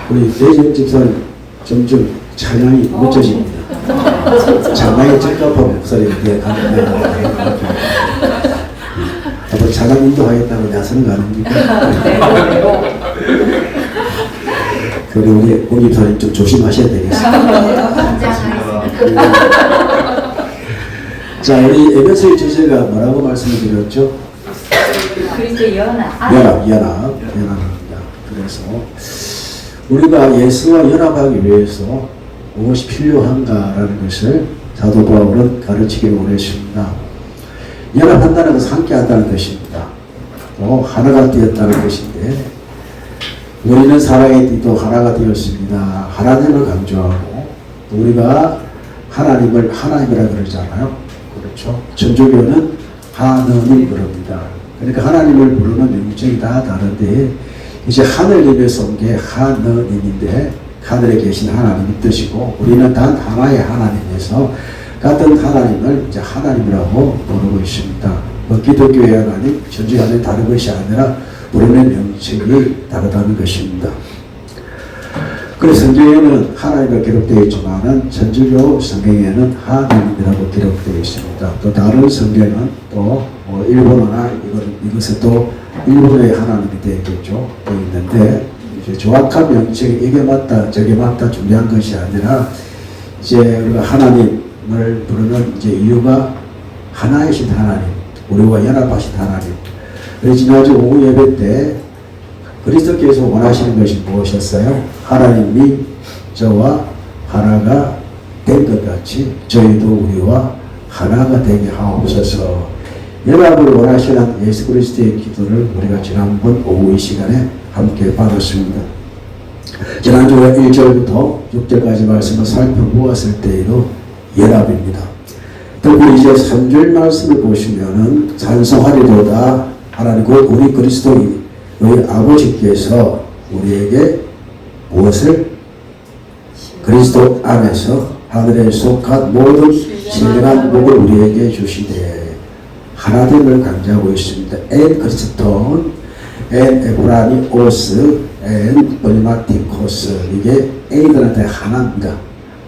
우리 대전 집사는 점점 찬양이 멋져집니다. 찬양이 적합한 목소리인데 앞으로 찬양 인도하겠다고 나서는 거 아닙니까? 그리고 우리 공 집사님 좀 조심하셔야 되겠습니다. 자, 우리 에베소의 주제가 뭐라고 말씀을 드렸죠? 그리스도 연합. 연합입니다. 그래서 우리가 예수와 연합하기 위해서 무엇이 필요한가라는 것을 사도 바울은 가르치기를 원했습니다. 연합한다는 것은 함께한다는 것입니다. 또 하나가 되었다는 것인데 우리는 사랑의 띠도 하나가 되었습니다. 하나님을 강조하고 또 우리가 하나님을 하나님이라 그러잖아요. 그렇죠. 천주교는 하느님 그럽니다. 그러니까 하나님을 부르는 명칭이 다 다른데 이제 하늘님에서 온 게 하느님인데 하늘에 계신 하나님이 뜻이고 우리는 단 하나의 하나님에서 같은 하나님을 이제 하나님이라고 부르고 있습니다. 뭐 기독교의 하나님, 천주의 하나님 다른 것이 아니라 부르는 명칭이 다르다는 것입니다. 그래서 성경에는 하나님이라고 기록되어 있지만은 천주교 성경에는 하나님이라고 기록되어 있습니다. 또 다른 성경은 또 일본어나 이것은 또 일본어의 하나님이 되겠죠. 또 있는데 이제 정확한 명칭이 이게 맞다 저게 맞다 중요한 것이 아니라 이제 우리가 하나님을 부르는 이제 이유가 하나이신 하나님, 우리와 연합하신 하나님. 그래서 지난주 오후 예배 때 그리스도께서 원하시는 것이 무엇이었어요? 하나님이 저와 하나가 된 것 같이 저희도 우리와 하나가 되게 하옵소서. 연합을 원하시는 예수 그리스도의 기도를 우리가 지난번 오후 이 시간에 함께 받았습니다. 지난주 1절부터 6절까지 말씀을 살펴보았을 때에도 연합입니다. 특히 이제 3절 말씀을 보시면은 찬송하리로다 하나님 곧 우리 그리스도의 아버지께서 우리에게 무엇을 그리스도 안에서 하늘에 속한 모든 신령한 복을 우리에게 주시되 하나됨을 강조하고 있습니다. 엔 크리스톤, 엔 에브라니오스, 엔 볼마티코스. 이게 A들한테 하나입니다.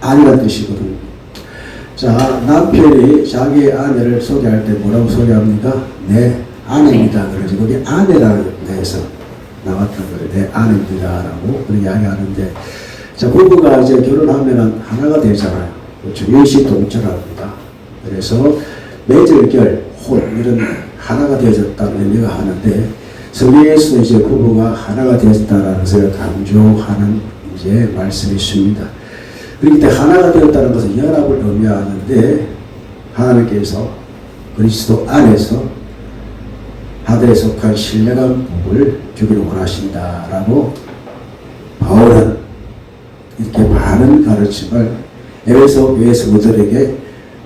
아내라는 뜻이거든요. 자, 남편이 자기의 아내를 소개할 때 뭐라고 소개합니까? 내 아내입니다. 그러지. 거기 아내라는 데서 나왔던 거예요. 내 아내입니다라고 그렇게 이야기하는데, 자, 부부가 이제 결혼하면은 하나가 되잖아요. 그렇죠. 일시동체랍니다. 그래서 매절결, 혼, 이런 하나가 되어졌다는 의미가 하는데, 성경에서도 이제 부부가 하나가 되었다라는 것을 강조하는 이제 말씀이 있습니다. 그렇기 때문에 하나가 되었다는 것은 연합을 의미하는데, 하나님께서 그리스도 안에서 하늘에 속한 신령한 복을 주기를 원하신다라고 바울은 이렇게 많은 가르침을 에베소 교회 성도들에게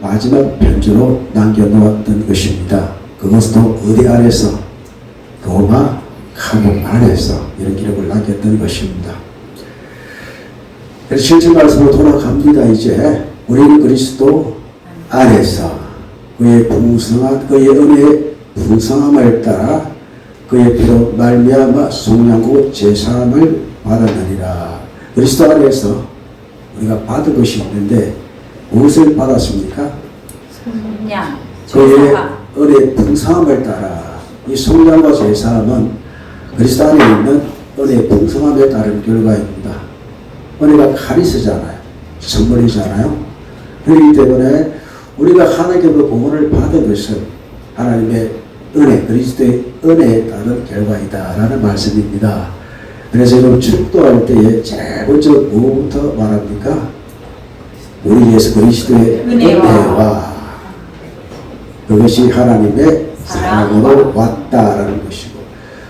마지막 편지로 남겨놓았던 것입니다. 그것도 어디 안에서? 로마 감옥 안에서 이런 기록을 남겼던 것입니다. 그래서 실제 말씀으로 돌아갑니다. 이제 우리는 그리스도 안에서 그의 풍성한 그의 은혜의 풍성함을 따라 그의 피로 말미암아 속량고 제사함을 받았느니라. 그리스도 안에서 우리가 받은 것이 있는데 무엇을 받았습니까? 속량, 그의 은혜의 풍성함을 따라. 이 속량과 제사함은 그리스도 안에 있는 은혜의 풍성함에 따른 결과입니다. 은혜가 카리스잖아요. 선물이잖아요. 그렇기 때문에 우리가 하나님께로 구원을 받은 것은 하나님의 은혜, 그리스도의 은혜에 따른 결과이다라는 말씀입니다. 그래서 여러분 축도할 때에 제일 먼저 뭐부터 말합니까? 우리 예수 그리스도의 은혜와 그것이 하나님의 사랑으로 왔다라는 것이고,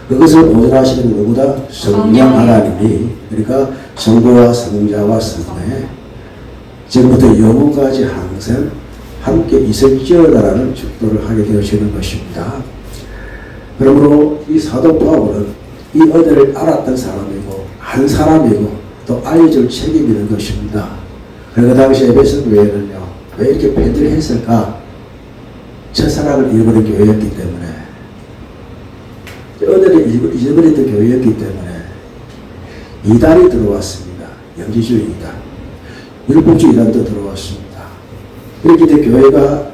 그것을 보존하시는 누구다? 성령 하나님이. 그러니까 성부와 성자와 성령에 지금부터 영원까지 항상 함께 있을지어다라는 축도를 하게 되어지는 것입니다. 그러므로 이 사도 바울은 이 은혜를 알았던 사람이고 한 사람이고 또 알려줄 책임이 있는 것입니다. 그 당시 에베소 교회는요, 왜 이렇게 폐들을 했을까? 첫사랑을 잃어버린 교회였기 때문에, 은혜를 잊어버렸던 교회였기 때문에 이단이 들어왔습니다. 영지주의 이단. 율법주의 이단도 들어왔습니다. 이렇게 돼 교회가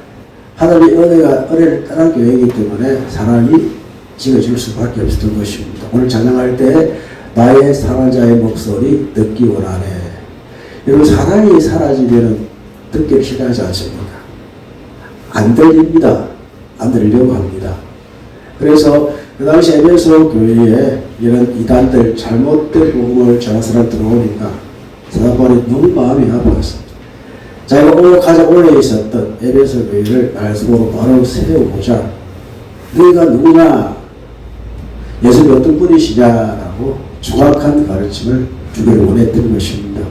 하나님의 은혜를 따른 교회이기 때문에 사랑이 지어질 수밖에 없었던 것입니다. 오늘 찬양할 때 나의 사랑자의 목소리 듣기 원하네. 여러분 사랑이 사라지면 듣기 싫어하지 않습니까? 안 들립니다. 안 들리려고 합니다. 그래서 그 당시 에베소 교회에 이런 이단들 잘못된 복음을 전한 사람 들어오니까 사단바울이 너무 마음이 아팠습니다. 자기가 오늘 가장 오래 있었던 에베소 교회를 말씀으로 바로 세워보자. 너희가 누구냐? 예수님이 어떤 분이시냐라고 정확한 가르침을 주기를 원했던 것입니다.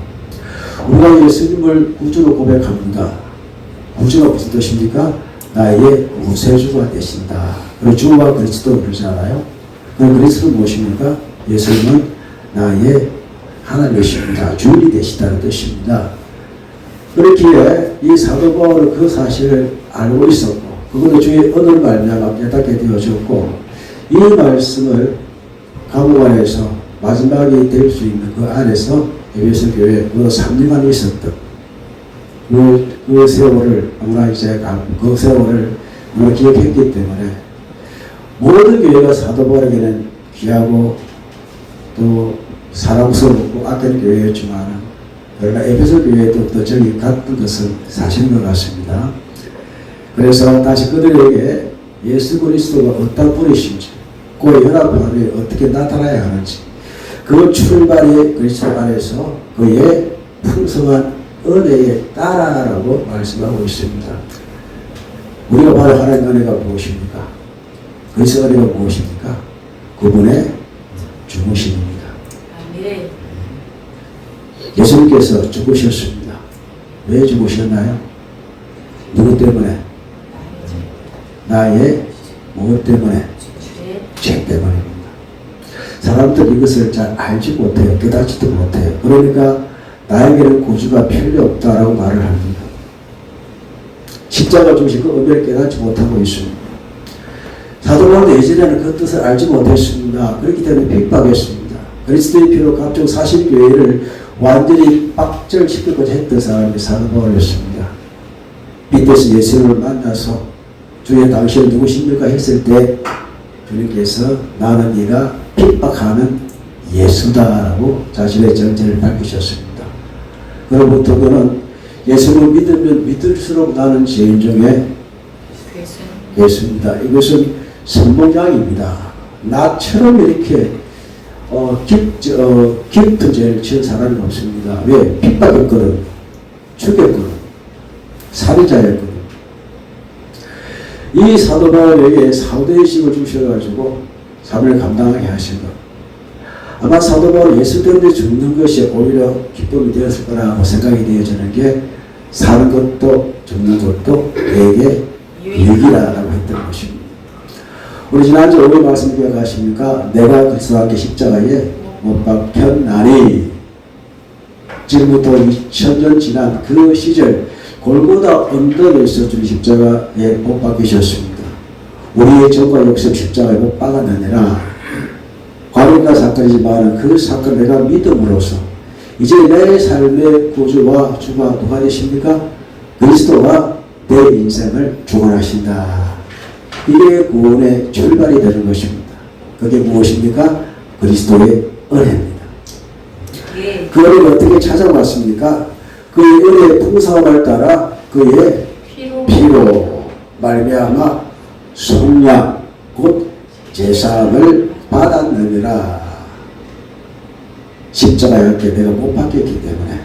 우리가 예수님을 구주로 고백합니다. 구주가 무슨 뜻입니까? 나의 구세주가 되신다. 그리고 주와 그리스도 그러잖아요. 그 그리스도는 무엇입니까? 예수님은 나의 하나님이십니다. 주인이 되시다는 뜻입니다. 그렇기에 이 사도 바울은 그 사실을 알고 있었고 그것도 주의 은혜를 말미암아 깨닫게 되어졌고 이 말씀을 감옥 안에서 마지막이 될 수 있는 그 안에서 에베소 교회 그 3년간 있었던 그 세월을 아무나 이제 그 세월을 우리가 기억했기 때문에 모든 교회가 사도 바울에게는 귀하고 또 사랑스럽고 아끼는 교회였지만 그러나 에베소 교회도 또 정이 같은 것은 사실인 것 같습니다. 그래서 다시 그들에게 예수 그리스도가 어떤 분이신지 그 연합하에 어떻게 나타나야 하는지 그 출발이 그리스도 안에서 그의 풍성한 은혜에 따라라고 말씀하고 있습니다. 우리가 바로 하나님의 은혜가 무엇입니까? 그리스도 은혜가 무엇입니까? 그분의 죽으심입니다. 아멘. 예수님께서 죽으셨습니다. 왜 죽으셨나요? 누구 때문에? 나의 무엇 때문에? 죄 때문입니다. 사람들은 이것을 잘 알지 못해요. 깨닫지도 못해요. 그러니까 나에게는 구주가 필요 없다라고 말을 합니다. 십자가 중심 그 의미를 깨닫지 못하고 있습니다. 사도 바울은 예전에는 그 뜻을 알지 못했습니다. 그렇기 때문에 핍박했습니다. 그리스도의 피로 각종 사실교회를 완전히 박절시키고자 했던 사람이 사도 바울이었습니다. 빚에서 예수님을 만나서 주의 당신은 누구십니까 했을 때 주님께서 나는 네가 핍박하는 예수다라고 자신의 정체를 밝히셨습니다. 그로부터 그는 예수를 믿으면 믿을수록 나는 죄인 중에 예수입니다. 이것은 선봉장입니다. 나처럼 이렇게 깊은 죄를 지은 사람이 없습니다. 왜? 핍박했거든, 죽였거든, 살인자였거든. 이 사도 바울에게 사도의식을 주셔가지고 사명을 감당하게 하신 것. 아마 사도 바울 예수 때문에 죽는 것이 오히려 기쁨이 되었을 거라고 생각이 되어지는 게 사는 것도 죽는 것도 내게 유익이라고 했던 것입니다. 우리 지난주 오늘 말씀 기억하십니까? 내가 그리스도와 함께 십자가에 못 박혔나니 지금부터 2000년 지난 그 시절 골고다 언덕에서 주님 십자가에 못 박히셨습니다. 우리의 죄과 욕심 십자가에 못 박았느니라. 과거가 사건이지만 그 사건을 내가 믿음으로써 이제 내 삶의 구주와 주가 누가 되십니까? 그리스도가 내 인생을 주관하신다. 이게 구원의 출발이 되는 것입니다. 그게 무엇입니까? 그리스도의 은혜입니다. 그 은혜를 어떻게 찾아왔습니까? 그의 은혜의 풍성함을 따라 그의 피로 말미암아 속량 곧 제사함을 받았느니라. 십자가에 함께 내가 못 박혔기 때문에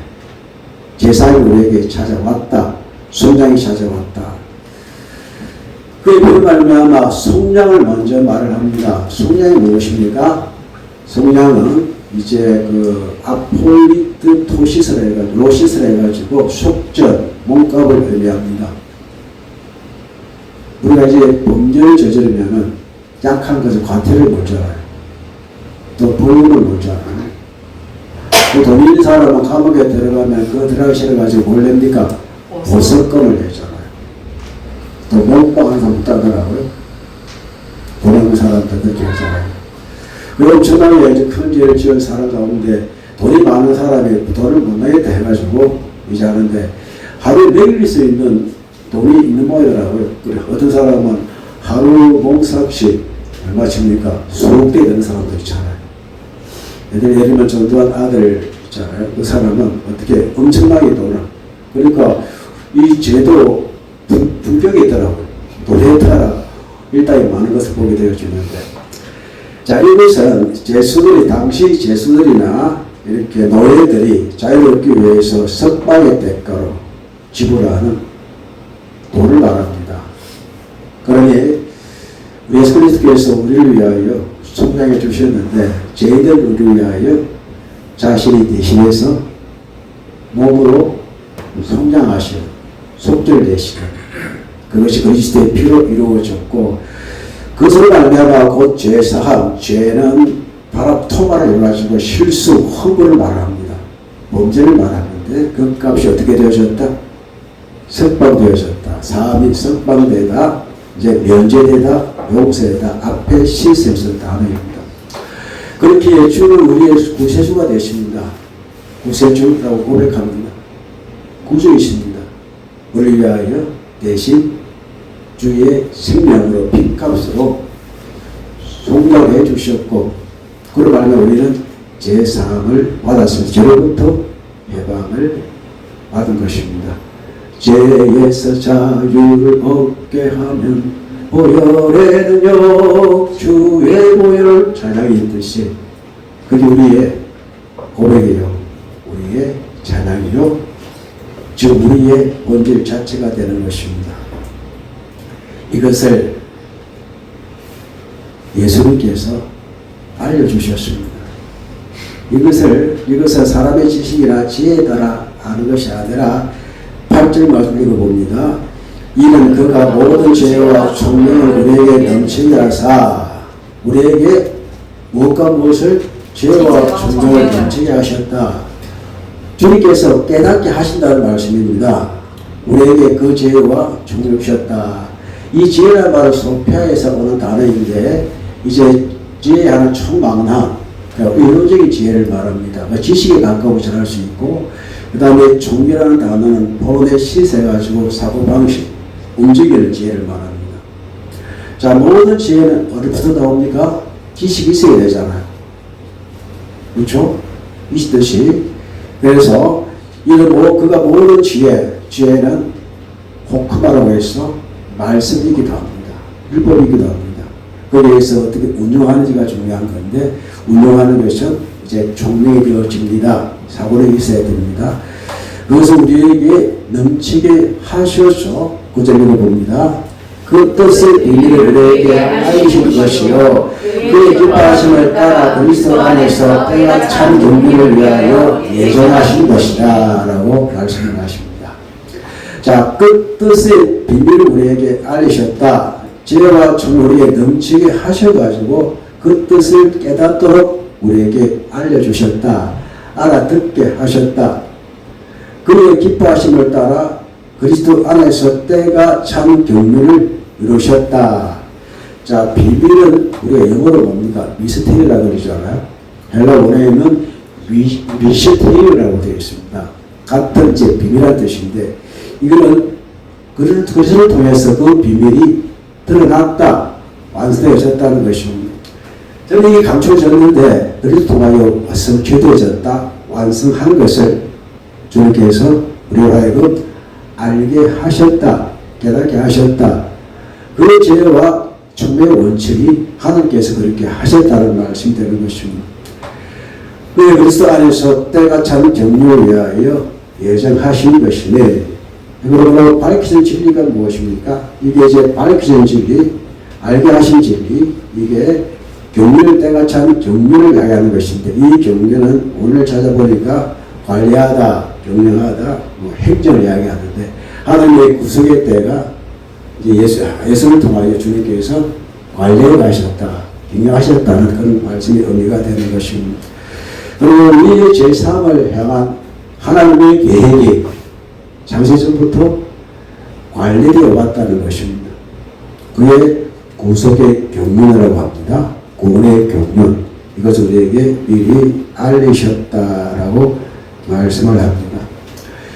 제사함이 우리에게 찾아왔다. 속량이 찾아왔다. 그의 피로 말미암아 속량을 먼저 말을 합니다. 속량이 무엇입니까? 속량은 이제 그 아폴리트 토시스를 해가지고 로시스를 해가지고 속전 몸값을 의미합니다. 우리가 이제 범죄를 저지르면은 약한 것을 과태료를 물잖아요. 또 벌금을 물잖아요. 또 돈 있는 사람은 감옥에 들어가면 그 들어가기 싫어가지고 뭘 냅니까? 보석금을 내잖아요. 또 몸값 항상 붙다더라고요. 돈 없는 사람들 그렇게 하잖아요. 그리고 엄청나게 이제 큰 죄를 지은 사람 가운데 돈이 많은 사람이 돈을 못 내겠다 해가지고 이제 하는데 하루에 먹일 수 있는 돈이 있는 모양이라고요. 그래, 어떤 사람은 하루 몽삭씩 얼마 칩니까? 수억 대 되는 사람도 있잖아요. 예를 들면 전두환 아들 있잖아요. 그 사람은 어떻게 엄청나게 돈을. 그러니까 이 제도 분격이 있더라고요. 돈에 따라 일당이 많은 것을 보게 되어지는데. 자, 이것은 제수들이, 당시 제수들이나 이렇게 노예들이 자유를 얻기 위해서 석방의 대가로 지불하는 돈을 말합니다. 그러니 예수 그리스도께서 우리를 위하여 성장해 주셨는데 저희들 우리를 위하여 자신이 대신해서 몸으로 성장하시는 속절되시는 그것이 그리스도의 피로 이루어졌고 그것을 말미암아 곧 죄사함, 죄는 바로 토마를 이루어지고 실수, 허물을 말합니다. 범죄를 말하는데 그 값이 어떻게 되어졌다? 석방되어졌다. 사함이 석방되다, 이제 면제되다, 용서되다, 앞에 실세에서 단어입니다. 그렇기에 주는 우리의 구세주가 되십니다. 구세주라고 고백합니다. 구주이십니다. 우리를 위하여 대신 주의 생명으로 핏값으로 송장해 주셨고 그로 말하면 우리는 제사함을 받았을 죄로부터 해방을 받은 것입니다. 죄에서 자유를 얻게 하면 보혈에는요 주의 보혈을 찬양이 있듯이 그게 우리의 고백이요 우리의 찬양이요 즉 우리의 본질 자체가 되는 것입니다. 이것을 예수님께서 알려주셨습니다. 이것은 사람의 지식이나 지혜에 따라 아는 것이 아니라 8절 말씀 읽어봅니다. 이는 그가 모든 죄와 총명을 우리에게 넘치게 하사 우리에게 무엇과 무엇을 죄와 총명을 넘치게 하셨다. 주님께서 깨닫게 하신다는 말씀입니다. 우리에게 그 죄와 총명을 주셨다. 이 지혜란 말은 소피아에서 오는 단어인데 이제 지혜하는 총망한 의론적인 지혜를 말합니다. 지식에 가까워 전할 수 있고 그 다음에 총명이라는 단어는 본의 시세 가지고 사고방식 움직이는 지혜를 말합니다. 자, 모든 지혜는 어디부터 나옵니까? 지식이 있어야 되잖아요. 그렇죠? 있듯이 그래서 그가 모든 지혜는 호크마라고 해서 말씀이기도 합니다. 율법이기도 합니다. 거기에서 어떻게 운용하는지가 중요한 건데 운용하는 것은 이제 총명이 되어집니다. 사고력이 있어야 됩니다. 그것을 우리에게 넘치게 하셔서 구절을 봅니다. 그 뜻의 비밀을 우리에게 알리신 것이요 그의 기뻐하심을 따라 그리스도 안에서 때가 참 경륜을 위하여 예정하신 것이다 라고 말씀을 하십니다. 자, 그 뜻의 비밀을 우리에게 알리셨다. 지혜와 총명을 우리에게 넘치게 하셔가지고 그 뜻을 깨닫도록 우리에게 알려주셨다. 알아듣게 하셨다. 그의 기뻐하심을 따라 그리스도 안에서 때가 참 경륜을 이루셨다. 자, 비밀은 우리가 영어로 뭡니까? 미스테리라고 그러잖아요. 헬라 원어에는 미스테리라고 되어 있습니다. 같은 제 비밀한 뜻인데 이거는 그것을 통해서 그 비밀이 드러났다, 완성되어졌다는 것입니다. 저는 이게 감춰졌는데 그것을 통하여 성취되어졌다, 완성한 것을 주님께서 우리로 하여금 알게 하셨다, 깨닫게 하셨다. 그 죄와 총명의 원칙이 하나님께서 그렇게 하셨다는 말씀이 되는 것입니다. 그의 그리스도 안에서 때가 참 경륜을 위하여 예정하신 것이네. 그러므로 밝혀진 진리가 무엇입니까? 이게 이제 밝혀진 진리, 알게 하신 진리, 이게 경륜 때가 참 경륜을 이야기하는 것인데 이 경륜은 오늘 찾아보니까 관리하다, 경영하다, 행정을 이야기하는데 하나님의 구속의 때가 이제 예수를 통하여 주님께서 관리해 가셨다, 경영하셨다는 그런 말씀이 의미가 되는 것입니다. 그리고 우리의 제3을 향한 하나님의 계획이 창세전부터 관리되어 왔다는 것입니다. 그의 구속의 경륜이라고 합니다. 구원의 경륜. 이것을 우리에게 미리 알리셨다라고 말씀을 합니다.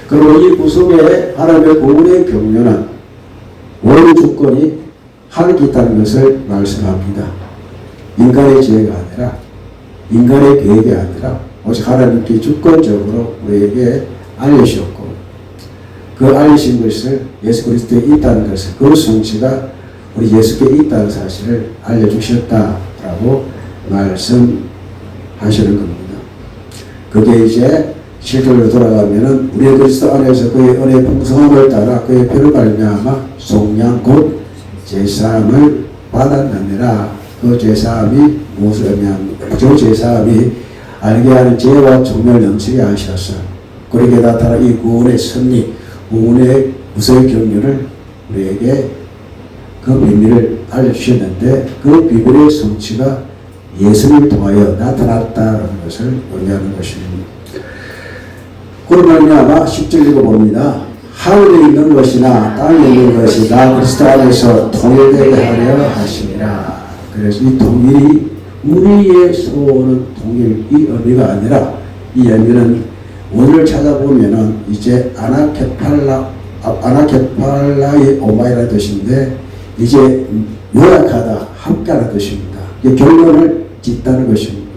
그리고 이 구속에 하나님의 구원의 경륜은 원 주권이 하늘에 있다는 것을 말씀합니다. 인간의 지혜가 아니라 인간의 계획이 아니라 오직 하나님께 주권적으로 우리에게 알려주셨고 그 알리신 것을 예수 그리스도에 있다는 것을 그 성취가 우리 예수께 있다는 사실을 알려주셨다라고 말씀하시는 겁니다. 그게 이제 실제로 돌아가면은 우리 그리스도 안에서 그의 은혜의 풍성함을 따라 그의 피를 말미암아 속량 곧 제사함을 받았느니라. 그 제사함이 무엇을 의미합니까? 그 제사함이 알게 하는 지혜와 총명을 넘치게 하셔서 그에게 나타난 이 구원의 승리, 구원의 무서의 경륜을 우리에게 그 비밀을 알려주셨는데 그 비밀의 성취가 예수를 통하여 나타났다는 것을 의미하는 것입니다. 그런 말미암아 10절 읽어봅니다. 하늘에 있는 것이나 땅에 있는 것이 나 그리스도 안에서 통일되게 하려 하심이라. 그래서 이 통일이 우리의 소원은 통일이 의미가 아니라 이 의미는 원을 찾아보면은 이제 아나케팔라의 오마이라는 뜻인데 이제 요약하다, 함께하는 뜻입니다. 결론을 짓다는 것입니다.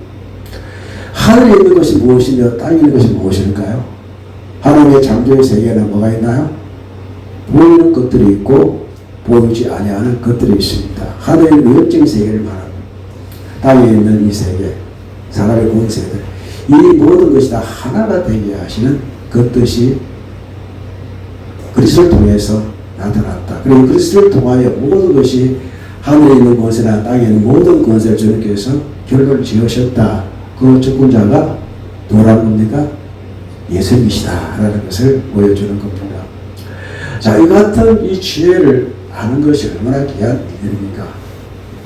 하늘에 있는 것이 무엇이며 땅에 있는 것이 무엇일까요? 하나님의 창조의 세계에는 뭐가 있나요? 보이는 것들이 있고 보이지 아니하는 것들이 있습니다. 하늘에 있는 영적인 세계를 말합니다. 땅에 있는 이 세계, 사람의 본 세계, 이 모든 것이 다 하나가 되게 하시는 그 뜻이 그리스도를 통해서 나타났다. 그리고 그리스도를 통하여 모든 것이 하늘에 있는 것이나 땅에 있는 모든 것을 주님께서 결론을 지으셨다. 그 주권자가 누구라는 겁니까? 예수님이시다 라는 것을 보여주는 겁니다. 자, 이 같은 이 지혜를 아는 것이 얼마나 귀한 일입니까?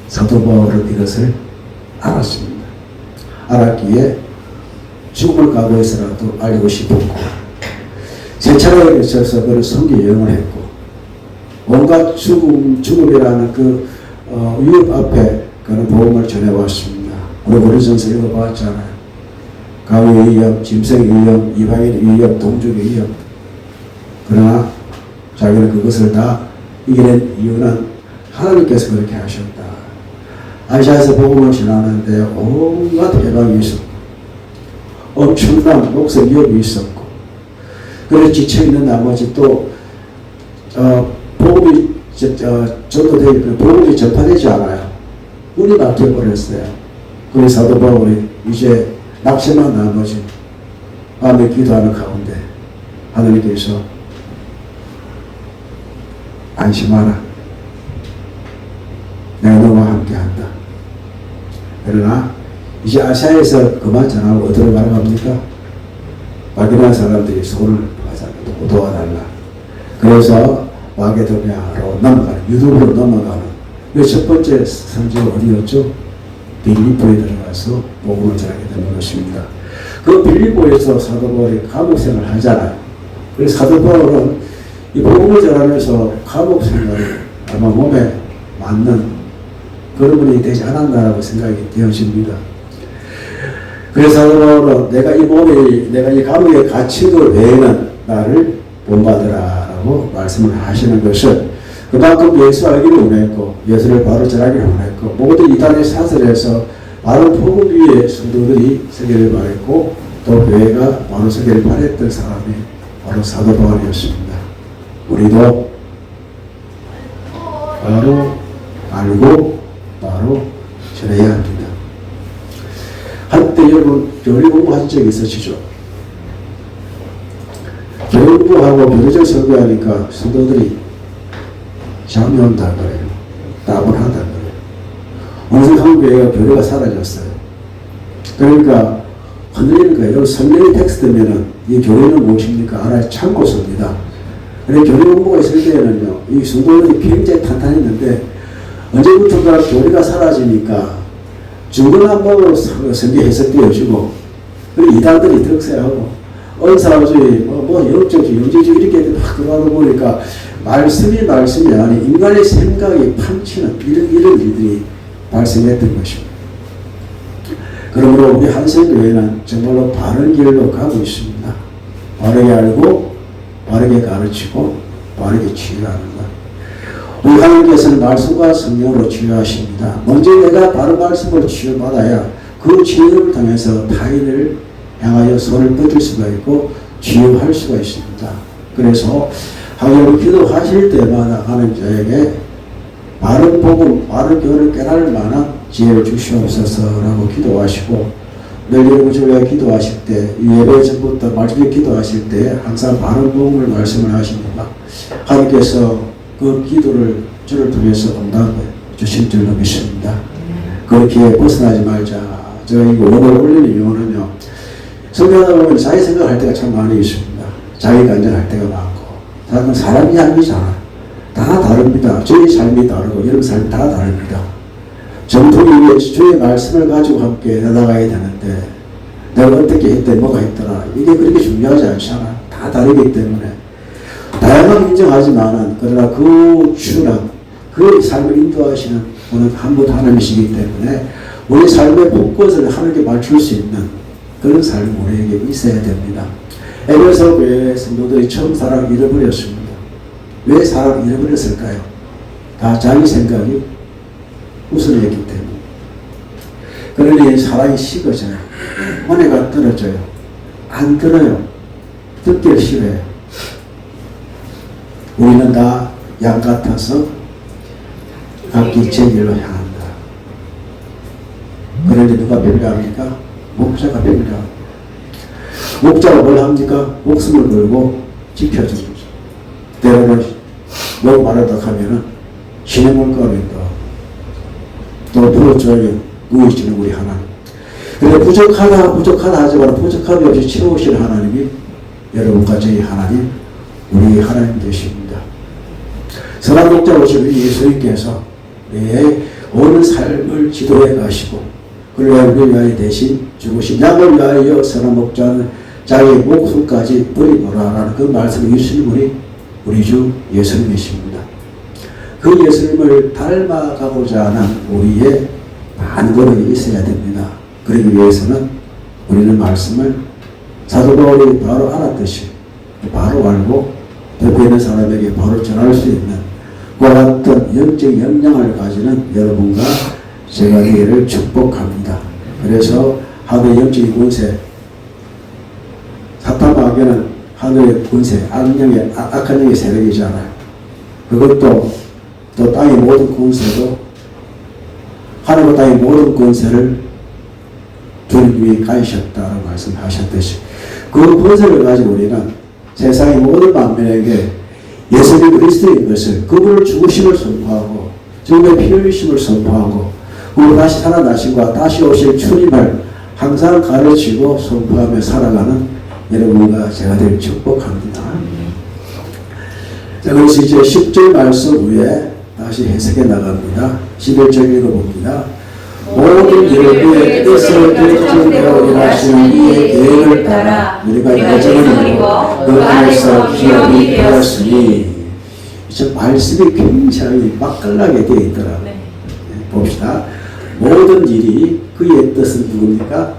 사도 바울은 이것을 알았습니다. 알았기에 죽음을 각오해서라도 알고 싶었고 세 차례에 걸쳐서 그를 선교 여행을 했고 온갖 죽음이라는 그 위협 앞에 그는 복음을 전해왔습니다. 우리 고린전서 읽어봤잖아요. 가위의 위협, 짐승의 위협, 이방인의 위협, 동족의 위협. 그러나 자기는 그것을 다 이겨낸 이유는 하나님께서 그렇게 하셨다. 아시아에서 복음을 전하는데 온갖 해방이 있었고 엄청난 목숨 위협이 있었고 그래서 지쳐있는 나머지 또 복음이 전도되고 복음이 전파되지 않아요. 운이 막혀버렸어요. 그래서 사도 바울이 이제 낙심한 나머지 밤에 기도하는 가운데 하나님께서 안심하라. 내가 너와 함께한다. 그러나 이제 아시아에서 그만 전하고 어디로 가는 겁니까? 마게도냐 사람들이 손을 도와달라. 그래서 마게도냐로 넘어가는, 유럽으로 넘어가는 첫 번째 선지가 어디였죠? 빌립보에 들어가서 복음을 전하게 되는 것입니다. 그 빌립보에서 사도 바울이 감옥 생활을 하잖아요. 그래서 사도 바울은 이 복음을 전하면서 감옥 생활을 아마 몸에 맞는 그런 분이 되지 않았나라고 생각이 되어집니다. 그래서 사도 바울은 내가 이 감옥에 갇힌 것 외에는 나를 본받으라라고 말씀을 하시는 것을 그만큼 예수 알기를 원했고 예수를 바로 전하기를 원했고 모든 이단의 사설에서 바로 복음 위에 성도들이 서기를 바랬고 또 교회가 바로 서기를 바랬던 사람이 바로 사도 바울이었습니다. 우리도 바로 알고 바로 전해야 합니다. 한때 여러분 교리 공부하신 적이 있으시죠? 교리 공부하고 교리적 설교하니까 성도들이 잠이 온다 그래요. 따분하다 그래요. 어느새 한국교회가 교리가 사라졌어요. 그러니까 흔들리는 거예요. 성경의 텍스트면은 이 교리는 무엇입니까? 하나의 참고서입니다. 그래서 교리 공부가 있을 때는요, 이 성도들이 굉장히 탄탄했는데 언제부턴가 교리가 사라지니까 중간한방으로 성경 해석되어지고 그리고 이단들이 득세하고 은사주의, 영적주의, 영지주의 이렇게 막 들어가다 보니까 말씀이 아닌 인간의 생각이 판치는 이런 일들이 발생했던 것입니다. 그러므로 우리 한센교회는 정말로 바른 길로 가고 있습니다. 바르게 알고 바르게 가르치고 바르게 치유하는 것. 우리 하나님께서는 말씀과 성령으로 치유하십니다. 먼저 내가 바른 말씀으로 치유받아야 그 치유를 통해서 타인을 향하여 손을 뻗을 수가 있고 치유할 수가 있습니다. 그래서 하나님 기도하실 때마다 하나님 저에게 바른 복음, 바른 교를 깨달을 만한 지혜를 주시옵소서라고 기도하시고, 늘 여러분 주에 기도하실 때, 예배 전부터 말씀에 기도하실 때 항상 바른 복음을 말씀을 하십니다. 하나님께서 그 기도를 주를 통해서 응답해 주실 줄로 믿습니다. 그렇게 벗어나지 말자. 제가 이거 오늘 올리는 이유는요, 성경하다 보면 자기 생각할 때가 참 많이 있습니다. 자기 간절할 때가 많고, 사람이 아니잖아. 다 다릅니다. 저희 삶이 다르고 여러분 삶이 다 다릅니다. 정통이 위해 주의 말씀을 가지고 함께 나가야 되는데 내가 어떻게 했더니 뭐가 있더라. 이게 그렇게 중요하지 않잖아. 다 다르기 때문에 다양하게 인정하지만은 그러나 그 주는 그 삶을 인도하시는 분은 한 분 하나님이시기 때문에 우리 삶의 곳곳을 하나님께 맞출 수 있는 그런 삶이 우리에게 있어야 됩니다. 에베소 교회 성도들이 처음 사랑을 잃어버렸습니다. 왜 사랑을 잃어버렸을까요? 다 자기 생각이 우선이었기 때문에. 그러니 사랑이 식어져요. 은혜가 떨어져요. 안 들어요. 듣기를 싫어요. 우리는 다 양 같아서 각기 제 길로 향한다. 그런데 누가 변명합니까? 목자가 변명합니다. 목자가 뭘 합니까? 목숨을 걸고 지켜줍니다. 때로는 너무 말하다 하면은 신의 물가면도 또 불어줘야 누워있지는 우리 하나님. 그런데 부족하다 하지만 부족함이 없이 채우실 하나님이 여러분과 저희 하나님, 우리 하나님 되십니다. 선한 목자 오신 우리 예수님께서 우리의 온 삶을 지도해 가시고 그를 위하여 대신 죽으신 양을 위하여 선한 목자는 자기의 목숨까지 버리노라라는 그 말씀을 주신 분이 우리 주 예수님이십니다. 그 예수님을 닮아가고자 하는 우리의 반거룩이 있어야 됩니다. 그러기 위해서는 우리는 말씀을 사도 바울이 바로 알았듯이 바로 알고 옆에 있는 사람에게 바로 전할 수 있는 그와 같은 영적 역량을 가지는 여러분과 제가 되기를 축복합니다. 그래서 하늘의 영적인 권세, 사탄 마귀는 하늘의 권세, 악한 영의 세력이잖아요. 그것도 또 땅의 모든 권세도 하늘과 땅의 모든 권세를 주님 위에 가지셨다고 말씀하셨듯이 그 권세를 가지고 우리는 세상의 모든 만민에게 예수님 그리스도인 것을 그분을 죽으심을 선포하고 주님의 피 흘리심을 선포하고 그리고 다시 살아나심과 다시 오실 주님을 항상 가르치고 선포하며 살아가는 여러분과 제가 될 축복합니다. 자, 그래서 이제 10절 말씀 위에 다시 해석해 나갑니다. 11절 읽어봅니다. 모든 일의 뜻을 결정되어 일하시는 이의 계획을 따라 우리가 여정을 이루고 그 안에서 기업이 되었으니. 저 말씀이 굉장히 맛깔나게 되어 있더라고요. 네, 봅시다. 모든 일이 그의 뜻은 누굽니까?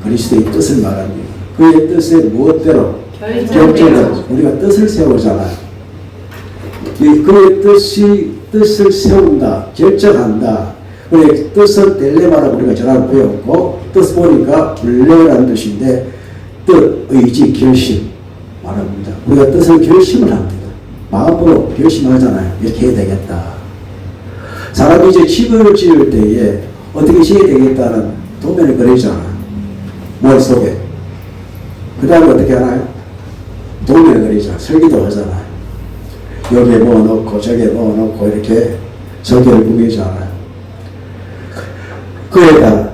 그리스도의 뜻을 말합니다. 그의 뜻에 무엇대로 결정을 우리가 뜻을 세우잖아요. 그의 뜻을 세운다, 결정한다. 그의 뜻은 델레마라고 우리가 전화를 배웠고 뜻 보니까 블레라는 뜻인데 뜻, 의지, 결심 말합니다. 우리가 뜻을 결심을 합니다. 마음으로 결심하잖아요. 이렇게 해야 되겠다. 사람이 이제 집을 지을 때에 어떻게 지어야 되겠다는 도면을 그리잖아요. 머릿속에. 그 다음에 어떻게 하나요? 도면을 그리잖아요. 설계도 하잖아요. 여기에 뭐 넣고 저기에 뭐 넣고 이렇게 설계를 꾸미잖아요. 그에다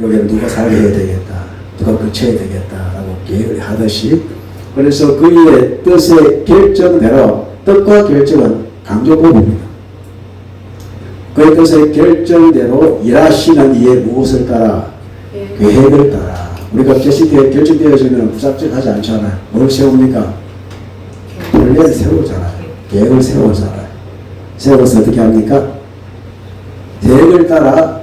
여기에 누가 살게 해야 되겠다. 누가 거쳐야 되겠다라고 계획을 하듯이 그래서 그의 뜻의 결정대로 뜻과 결정은 강조법입니다. 그의 뜻의 결정대로 일하시는 이의 무엇을 따라? 계획을 따라. 우리가 결정되어지면 무작정하지 않잖아요. 뭘 세웁니까? 플랜을 세우잖아요. 계획을 세우잖아요. 세워서 어떻게 합니까? 계획을 따라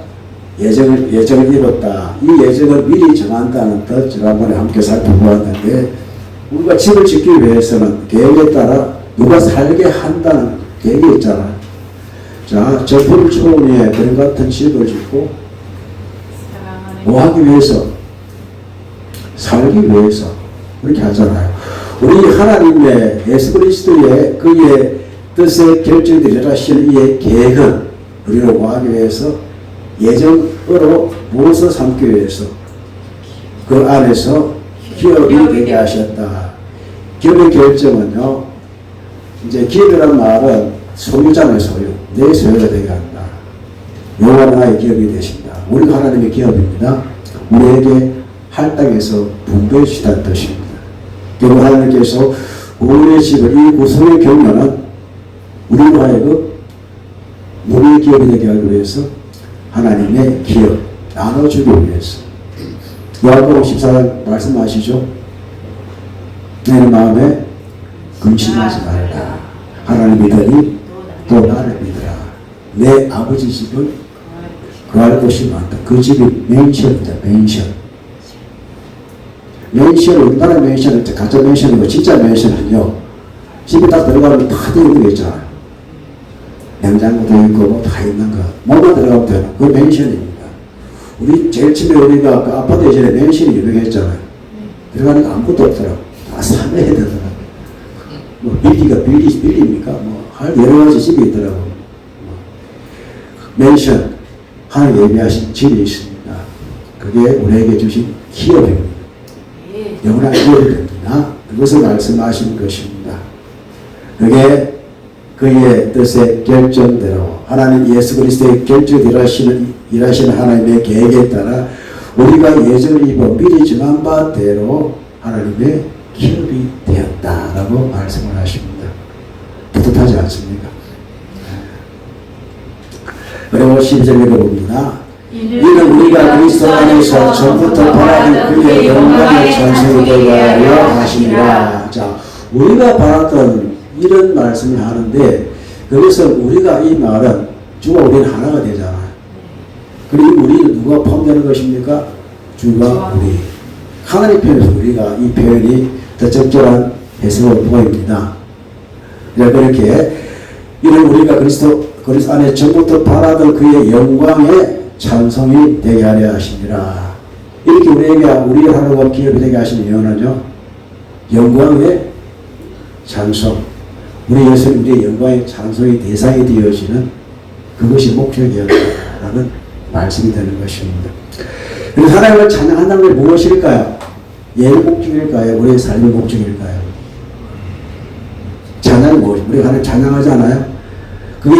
예정을 입었다. 이 예정을 미리 정한다는 뜻 지난번에 함께 살펴보았는데 우리가 집을 짓기 위해서는 계획에 따라 누가 살게 한다는 계획이 있잖아요. 자, 저품촌에 그런 같은 집을 짓고 뭐 하기 위해서? 살기 위해서 그렇게 하잖아요. 우리 하나님의 예수 그리스도의 그의 뜻의 결정되시는 이의 계획은 우리를 구하기 위해서 예정으로 무엇을 삼기 위해서 그 안에서 기업이 되게 하셨다. 기업의 결정은요, 이제 기업이라는 말은 소유자의 소유, 내 소유가 되게 한다. 여호와 나의 기업이 되신다. 우리가 하나님의 기업입니다. 우리에게 할 땅에서 분배해 주시다는 뜻입니다. 결국 하나님께서 우리의 집을 이 구성의 경우는 우리로 하여금 우리의 기업이 되게 하기 위해서 하나님의 기업 나눠주기 위해서 요한복음 14장 말씀하시죠. 내 마음에 근심하지 말라. 하나님 믿으니 또 나를 믿으라. 내 아버지 집은 구할 곳이 많다. 그 집이 맨션이다. 맨션, 우리나라 맨션은 가짜 맨션이고 진짜 맨션은요, 집에 딱 들어가면 다 되어 있는 거 있잖아요. 냉장고도 있고 뭐 다 있는 거. 뭐만 들어가면 되는 그 맨션입니다. 우리 제일 처음에 우리가 그 아파트 예전에 맨션이 유명했잖아요. 들어가니까 아무것도 없더라고. 다 사매야 되더라고. 뭐 빌리입니까? 뭐 여러 가지 집이 있더라고. 맨션, 하나님 예비하신 집이 있습니다. 그게 우리에게 주신 기업입니다. 영원한 기업이 됩니다. 그것을 말씀하신 것입니다. 그게 그의 뜻의 결정대로 하나님 예수 그리스도의 결정대로 일하시는 하나님의 계획에 따라 우리가 예정을 입어 미리 정한 바대로 하나님의 기업이 되었다라고 말씀을 하십니다. 뿌듯하지 않습니까? 그리고 12절 읽어봅니다. 이는 우리가 그리스도 안에서 전부터 바라는 그의 영광의 찬송이 되게 하려 하시니라. 자, 우리가 바랐던 이런 말씀을 하는데 그래서 우리가 이 말은 주와 우리는 하나가 되잖아요. 그리고 우리는 누가 포함되는 것입니까? 주가 우리. 하나님 편에서 우리가 이 표현이 더 적절한 해석을 보입니다. 그렇게 이는 우리가 그리스도 안에 전부터 바라던 그의 영광의 찬송이 되게 하려 하시니라. 이렇게 우리 하나님과 기업이 되게 하시는 이유는요, 영광의 찬송, 우리 예수님 우리의 영광의 찬송의 대상이 되어지는 그것이 목적이었다라는 말씀이 되는 것입니다. 그래서 하나님을 찬양한다는 게 무엇일까요? 예의 목적일까요? 우리의 삶의 목적일까요? 찬양이 무엇입니까? 우리가 하나님 찬양하잖아요. 그게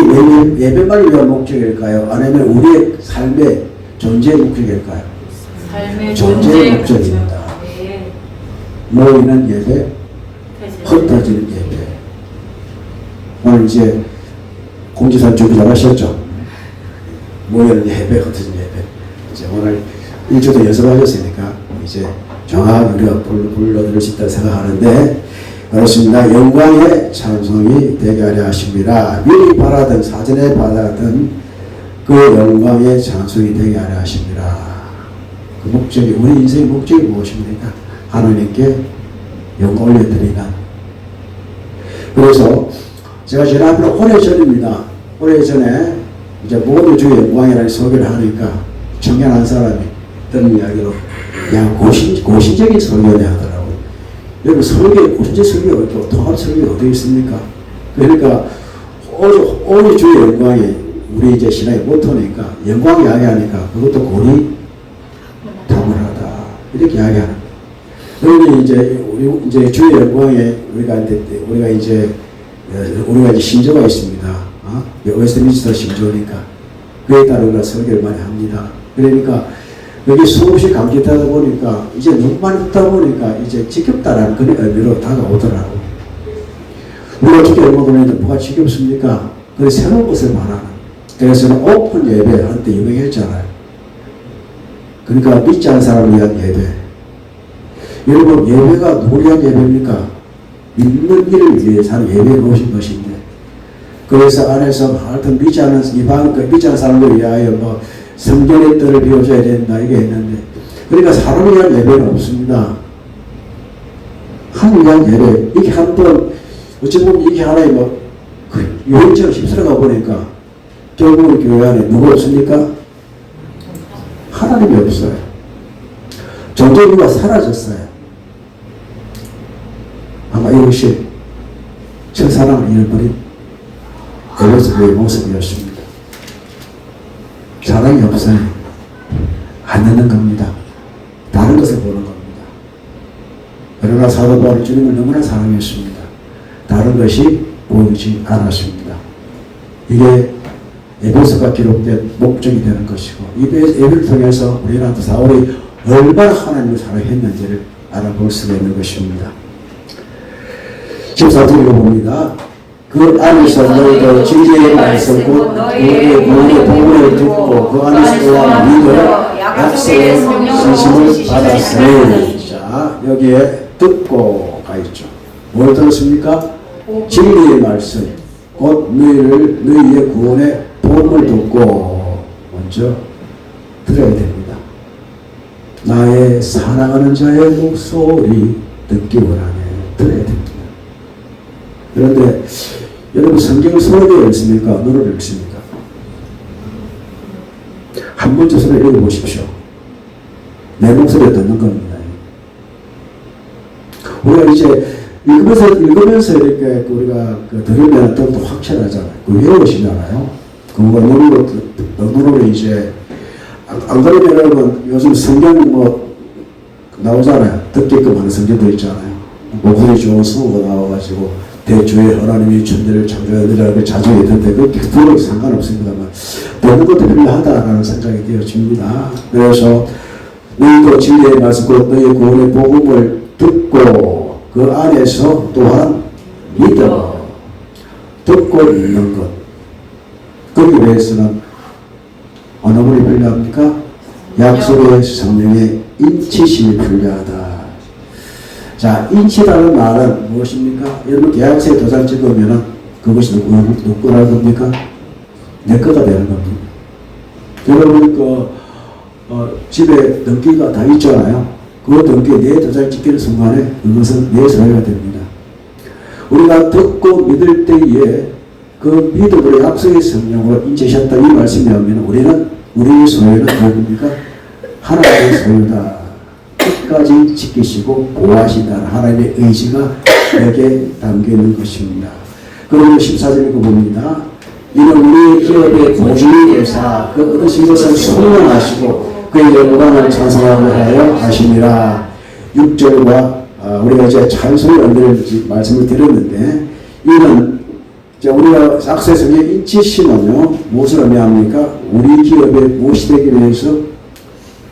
예배만을 위한 목적일까요? 아니면 우리의 삶의 존재의 목적일까요? 삶의 존재의 목적입니다. 네. 모이는 예배, 흩어지는 예배. 오늘 이제 공지사 준비 잘 하셨죠? 모이는 예배, 흩어지는 예배. 이제 오늘 일주도 연습하셨으니까 이제 정확하게 우리가 불러드릴 수 있다고 생각하는데, 그렇습니다. 영광의 찬송이 되게 하려 하십니다. 미리 바라던 사전에 바라던 그 영광의 찬송이 되게 하려 하십니다. 그 목적이, 우리 인생의 목적이 무엇입니까? 하나님께 영광 올려드리는. 그래서 제가 지난번에 오래전입니다. 오래전에 이제 모두 주의 영광이라는 소개를 하니까 청년 한 사람이 듣는 이야기로, 야, 고신적인 설교네 하더라고요. 여러분, 고신적 설교, 통합 설교 어디 있습니까? 그러니까 오직 주의 영광이 우리 이제 신앙의 모토니까, 영광 이야기하니까 그것도 고리 다문하다 이렇게 이야기하는. 그러니 우리 이제 주의 영광에 우리가 이제 신조가 있습니다. 웨스트민스터 신조니까 그에 따라 우리가 설교를 많이 합니다. 그러니까 여기 수없이 감기하다 보니까 이제 너무 많이 듣다 보니까 이제 지겹다라는 그런 의미로 다가오더라고. 우리가 어떻게 얼마 보내는데 뭐가 지겹습니까? 그래서 새로운 것을 말하는. 그래서 오픈 예배 한때 유명했잖아요. 그러니까 믿지 않는 사람을 위한 예배. 여러분, 예배가 누구를 위한 예배입니까? 믿는 일을 위해서 하는 예배에 오신 것인데, 그래서 안에서 하여튼 믿지 않는 사람을 위하여 성전의 뜰을 비워줘야 된다 이게 했는데, 그러니까 사람을 위한 예배는 없습니다. 하나님 위한 예배, 이게 한번 어찌 보면 이게 하나의 뭐 유행처럼 휩쓸어가 보니까 결국은 교회 안에 누가 없습니까? 하나님이 없어요. 종교가 사라졌어요. 아마 이것이 첫사랑을 잃어버린 에베소의 모습이었습니다. 사랑이 없어요. 안 되는 겁니다. 다른 것을 보는 겁니다. 그러나 사도 바울은 주님을 너무나 사랑했습니다. 다른 것이 보이지 않았습니다. 이게 에베소가 기록된 목적이 되는 것이고, 이 에베소를 통해서 우리는 또 사울이 얼마나 하나님을 사랑했는지를 알아볼 수가 있는 것입니다. 14절 읽어봅니다. 그 안에서 너희도 진리의 말씀 곧 너희의 복음을 듣고 그 안에서 또한 믿어 약속의 신심을 받았으니. 자, 여기에 듣고가 있죠. 뭘 들었습니까? 진리의 말씀 곧 너희의 구원의 복음을 듣고 먼저 들어야 됩니다. 나의 사랑하는 자의 목소리 듣기 원하네. 들어야 됩니다. 그런데 여러분 성경 소리가 있습니까? 노래를 읽습니까? 한 번째 소리 읽어보십시오. 내 목소리 듣는 겁니다. 우리가 이제 읽으면서 이렇게 우리가 들으면 더욱더 확실하잖아요. 외우시잖아요. 그거 눈으로 이제 안 그러면 여러분 요즘 성경 뭐 나오잖아요. 듣게끔 하는 성경도 있잖아요. 목소리 좋은 성우가 나와가지고 대주의 하나님이 천지를 창조하느라고 자주 했는데 그렇게 들어도 상관없습니다만 듣는 것도 필요하다라는 생각이 되어집니다. 그래서 너희도 진리의 말씀 곧 너희의 구원의 복음을 듣고 그 안에서 또한 믿어 듣고 있는 것. 거기 위해서는 어느 분이 필요합니까? 약속의 성령의 인치심이 필요하다. 자, 인치라는 말은 무엇입니까? 여러분 계약서에 도장 찍으면 그것이 누구 거라는 겁니까? 내 거가 되는 겁니다. 여러분 집에 등기가 다 있잖아요. 그 등기에 내 도장 찍히는 순간에 그것은 내 소유가 됩니다. 우리가 듣고 믿을 때에 그 믿음으로 약속의 성령으로 인치하셨다 이 말씀이라면 우리는 우리의 소유는 누굽니까? 하나님의 소유다. 끝까지 지키시고 보호하신다는 하나님의 의지가 여기에 담겨있는 것입니다. 그리고 14절 읽어봅니다. 이는 우리 기업의 보증이 되사 그 얻으신 것을 소명하시고 그의 영광을 찬송하고 하여 하시니라. 6절과 우리가 이제 찬송을 얹는 말씀을 드렸는데 이는 우리가 약속의 인치심은요 무엇을 의미합니까? 우리 기업에 무엇이 되기 위해서?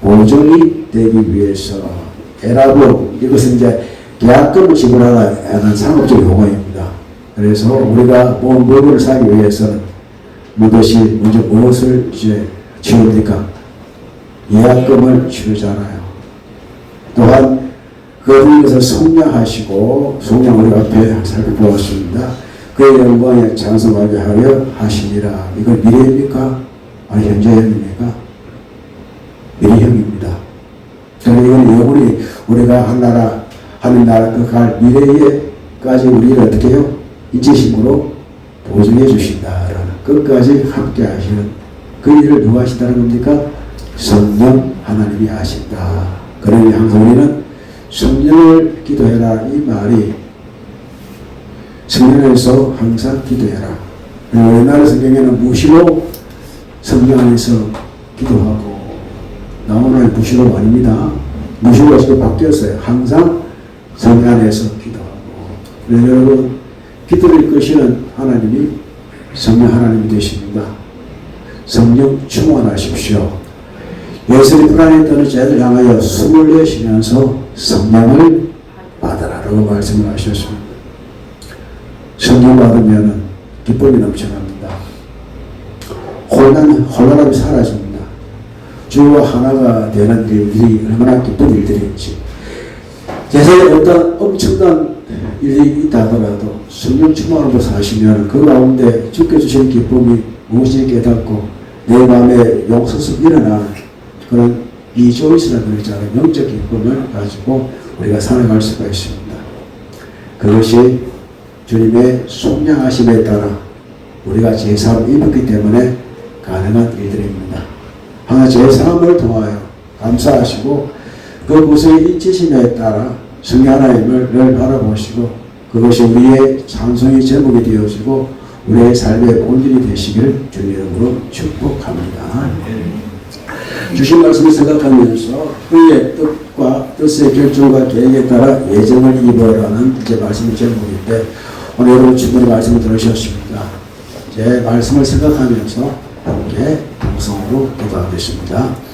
보증이 되기 위해서. 에라고 이것은 이제 계약금을 지불하는 상업적 용어입니다. 그래서 우리가 물건을 사기 위해서는 무엇이 먼저 무엇을 이제 치웁니까? 예약금을 치르잖아요. 또한 그 중에서 성량하시고 성량 우리 앞에 살펴보았습니다. 그의 영광에 찬송하게 하려 하시니라. 이건 미래입니까? 아니 현재형입니까? 미래형입니다. 그러니 이건 영원히 우리가 하는 나라 그 갈 미래에까지 우리를 어떻게 해요? 인치심으로 보증해 주신다라는 끝까지 함께 하시는 그 일을 누가 하신다는 겁니까? 성령 하나님이 하신다. 그러니 항상 우리는 성령을 기도해라 이 말이 성령에서 항상 기도해라. 옛날 성경에는 무시로 성령 안에서 기도하고 나오는 무시로 아닙니다. 무시로가 지금 바뀌었어요. 항상 성령 안에서 기도하고. 여러분 기도를 이끄시는 하나님이 성령 하나님이 되십니다. 성령 충만하십시오. 예수님 불안에 떠는 자들 향하여 숨을 내쉬면서 성령을 받으라라고 말씀을 하셨습니다. 성령 받으면 기쁨이 넘쳐납니다. 혼란함이 사라집니다. 주와 하나가 되는 일들이 얼마나 기쁜 일들인지. 세상에 어떤 엄청난 일이 있다 하더라도 성령 충만으로 사시면 그 가운데 주께 주신 기쁨이 무엇인지 깨닫고 내 마음에 용서서 일어나는 그런 리조이스라는 거 있잖아요. 영적 기쁨을 가지고 우리가 살아갈 수가 있습니다. 그것이 주님의 속량하심에 따라 우리가 제사함을 입었기 때문에 가능한 일들입니다. 하나 제사함을 통하여 감사하시고 그곳의 인치심에 따라 성령 하나님을 늘 바라보시고 그것이 우리의 찬송의 제목이 되어지고 우리의 삶의 본질이 되시기를 주님 이름으로 축복합니다. 주신 말씀을 생각하면서 그의 뜻과 뜻의 결정과 계획에 따라 예정을 입어라는 이제 말씀의 제목인데 오늘 여러분 충분히 말씀을 들으셨습니다. 이제 말씀을 생각하면서 함께 방송으로 기도하겠습니다.